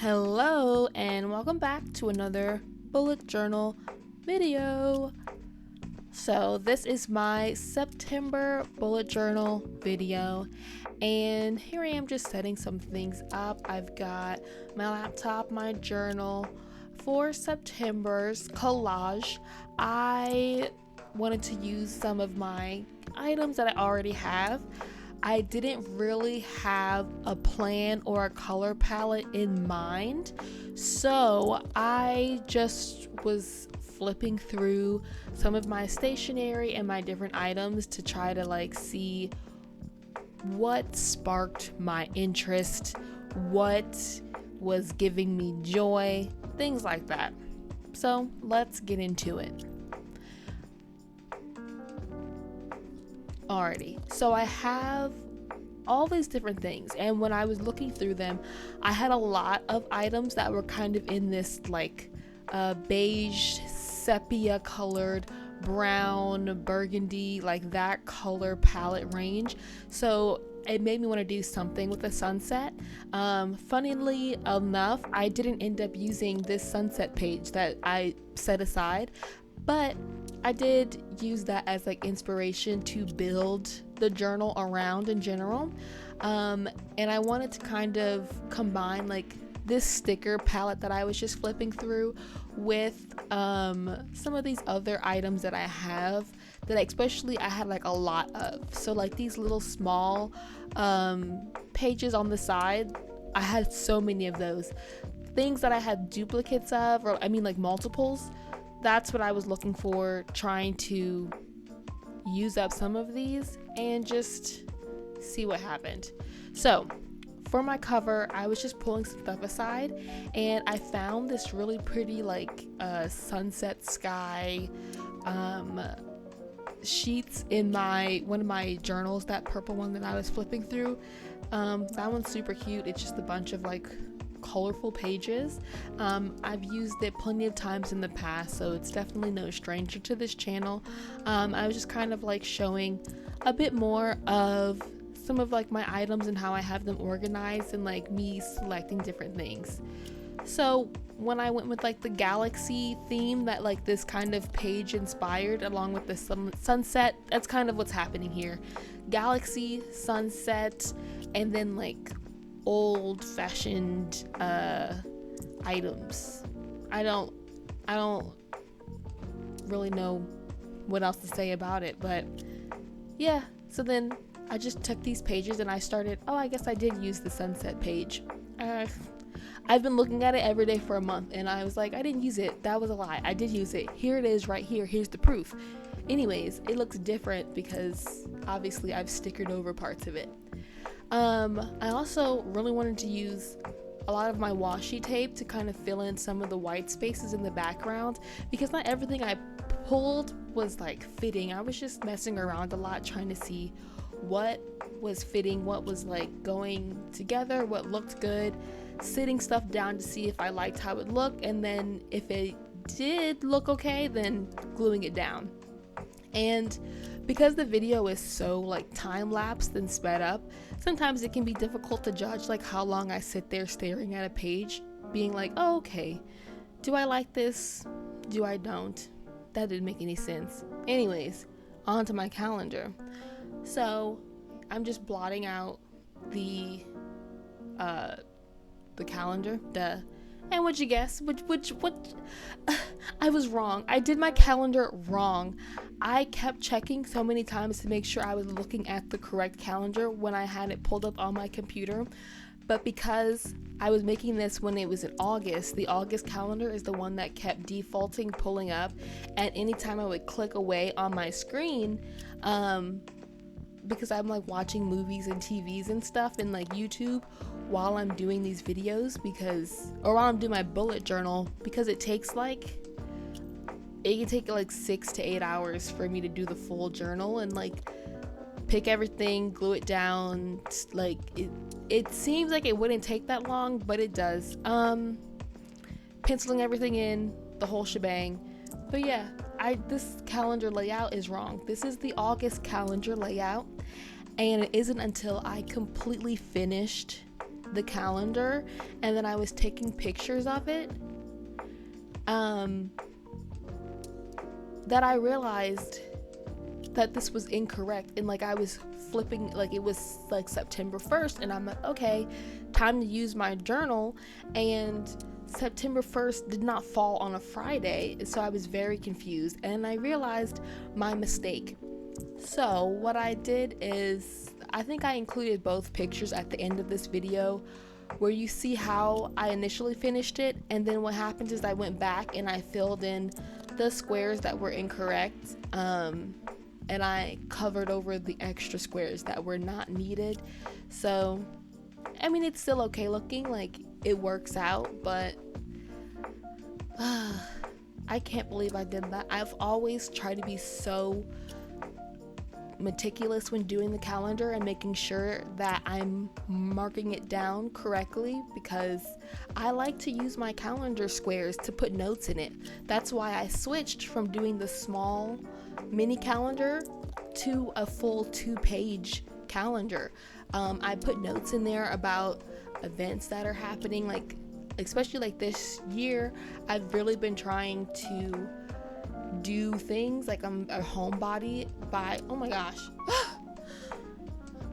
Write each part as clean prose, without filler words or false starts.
Hello and welcome back to another bullet journal video. So this is my September bullet journal video, and here I am just setting some things up. I've got my laptop, my journal. For September's collage, I wanted to use some of my items that I already have. I didn't really have a plan or a color palette in mind, so I just was flipping through some of my stationery and my different items to try to see what sparked my interest, what was giving me joy, things like that. So let's get into it. Alrighty, so I have all these different things, and when I was looking through them, I had a lot of items that were kind of in this beige, sepia colored, brown, burgundy, like that color palette range. So it made me want to do something with the sunset. Funnily enough, I didn't end up using this sunset page that I set aside, but I did use that as inspiration to build the journal around in general. And I wanted to kind of combine this sticker palette that I was just flipping through with some of these other items that I have that especially I had a lot of. So these little small pages on the side, I had so many of those. Things that I had duplicates of, or multiples. That's what I was looking for, trying to use up some of these and just see what happened. So for my cover, I was just pulling some stuff aside, and I found this really pretty sunset sky sheets in one of my journals, that purple one that I was flipping through. That one's super cute. It's just a bunch of colorful pages. I've used it plenty of times in the past, so it's definitely no stranger to this channel. I was just kind of showing a bit more of some of my items and how I have them organized, and me selecting different things. So when I went with the galaxy theme that this kind of page inspired, along with the sunset, that's kind of what's happening here. Galaxy, sunset, and then old-fashioned items. I don't really know what else to say about it, but yeah. So then I just took these pages and I started, I guess I did use the sunset page. I've been looking at it every day for a month, and I was I didn't use it. That was a lie. I did use it. Here it is right here. Here's the proof. Anyways, it looks different because obviously I've stickered over parts of it. I also really wanted to use a lot of my washi tape to kind of fill in some of the white spaces in the background, because not everything I pulled was fitting. I was just messing around a lot, trying to see what was fitting, what was going together, what looked good, sitting stuff down to see if I liked how it looked, and then if it did look okay, then gluing it down. And because the video is so time-lapsed and sped up, sometimes it can be difficult to judge how long I sit there staring at a page, being oh, okay, do I like this? Do I don't? That didn't make any sense. Anyways, on to my calendar. So I'm just blotting out the calendar. Duh. And what'd you guess? What? I was wrong. I did my calendar wrong. I kept checking so many times to make sure I was looking at the correct calendar when I had it pulled up on my computer. But because I was making this when it was in August, the August calendar is the one that kept defaulting, pulling up. And anytime I would click away on my screen, because I'm watching movies and TVs and stuff and YouTube while I'm doing these videos, or while I'm doing my bullet journal, because it takes it can take 6 to 8 hours for me to do the full journal and pick everything, glue it down. It seems like it wouldn't take that long, but it does. Penciling everything in, the whole shebang. But yeah, this calendar layout is wrong. This is the August calendar layout, and it isn't until I completely finished the calendar and then I was taking pictures of it, that I realized that this was incorrect. And like I was flipping, like it was like September 1st and I'm like, okay, time to use my journal, and September 1st did not fall on a Friday, so I was very confused and I realized my mistake. So what I did is, I think I included both pictures at the end of this video where you see how I initially finished it, and then what happened is I went back and I filled in the squares that were incorrect, and I covered over the extra squares that were not needed. So I mean, it's still okay looking, like it works out, but I can't believe I did that. I've always tried to be so meticulous when doing the calendar and making sure that I'm marking it down correctly, because I like to use my calendar squares to put notes in it. That's why I switched from doing the small mini calendar to a full 2-page calendar. I put notes in there about events that are happening, like especially like this year I've really been trying to do things like I'm a homebody by, oh my gosh,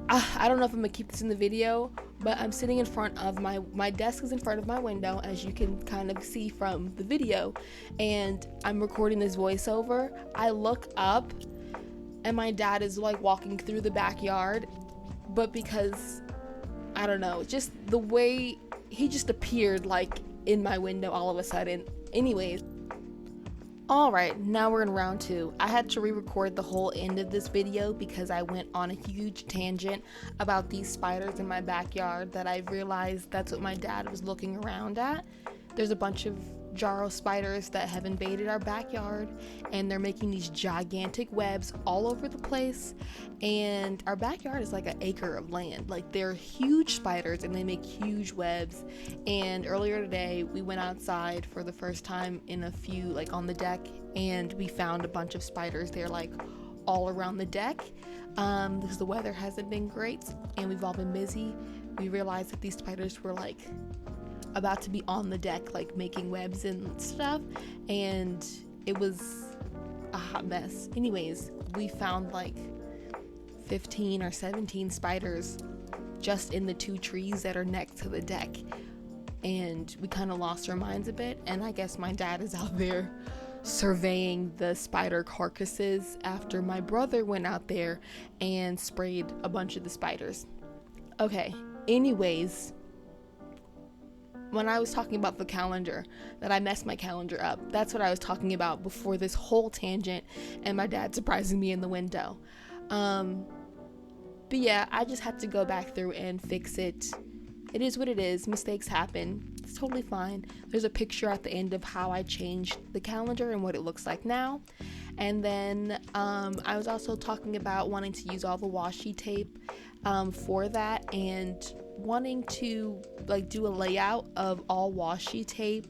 I don't know if I'm gonna keep this in the video, but I'm sitting in front of my desk is in front of my window, as you can kind of see from the video, and I'm recording this voiceover. I look up and my dad is like walking through the backyard, but because I don't know, just the way he just appeared like in my window all of a sudden. Anyways, alright, now we're in round 2. I had to re-record the whole end of this video because I went on a huge tangent about these spiders in my backyard that I realized that's what my dad was looking around at. There's a bunch of Jaro spiders that have invaded our backyard, and they're making these gigantic webs all over the place, and our backyard is like an acre of land. Like, they're huge spiders and they make huge webs. And earlier today we went outside for the first time in a few, like on the deck, and we found a bunch of spiders. They're like all around the deck because the weather hasn't been great and we've all been busy. We realized that these spiders were like about to be on the deck, like making webs and stuff, and it was a hot mess. Anyways, we found like 15 or 17 spiders just in the 2 trees that are next to the deck, and we kind of lost our minds a bit. And I guess my dad is out there surveying the spider carcasses after my brother went out there and sprayed a bunch of the spiders. Okay, anyways, when I was talking about the calendar, that I messed my calendar up, that's what I was talking about before this whole tangent and my dad surprising me in the window. But yeah, I just had to go back through and fix it. It is what it is. Mistakes happen. It's totally fine. There's a picture at the end of how I changed the calendar and what it looks like now. And then I was also talking about wanting to use all the washi tape for that, and wanting to like do a layout of all washi tape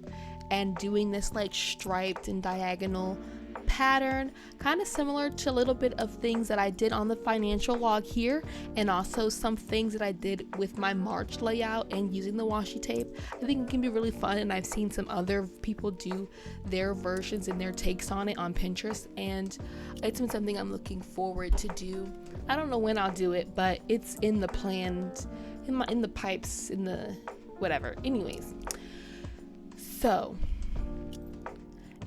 and doing this like striped and diagonal pattern, kind of similar to a little bit of things that I did on the financial log here, and also some things that I did with my March layout and using the washi tape. I think it can be really fun, and I've seen some other people do their versions and their takes on it on Pinterest, and it's been something I'm looking forward to do. I don't know when I'll do it, but it's in the plans, in the pipes, in the whatever. Anyways, so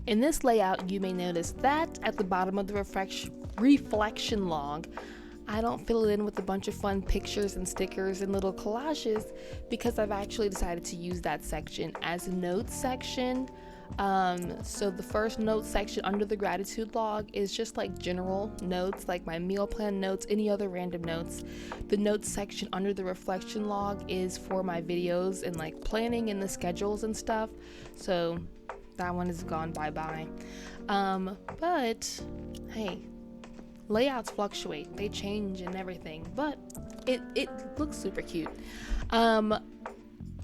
in this layout, you may notice that at the bottom of the reflection log, I don't fill it in with a bunch of fun pictures and stickers and little collages, because I've actually decided to use that section as a notes section. So the first notes section under the gratitude log is just like general notes, like my meal plan notes, any other random notes. The notes section under the reflection log is for my videos and like planning and the schedules and stuff. So that one is gone bye-bye. But hey, layouts fluctuate, they change and everything, but it looks super cute.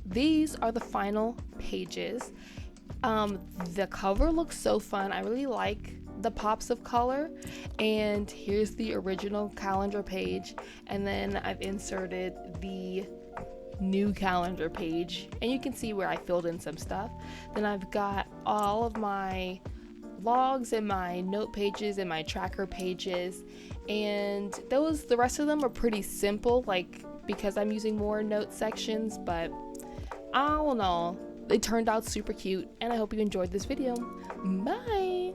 These are the final pages. The cover looks so fun. I really like the pops of color, and here's the original calendar page, and then I've inserted the new calendar page, and you can see where I filled in some stuff. Then I've got all of my logs and my note pages and my tracker pages, and the rest of them are pretty simple, like because I'm using more note sections, but all in all, they turned out super cute, and I hope you enjoyed this video. Bye!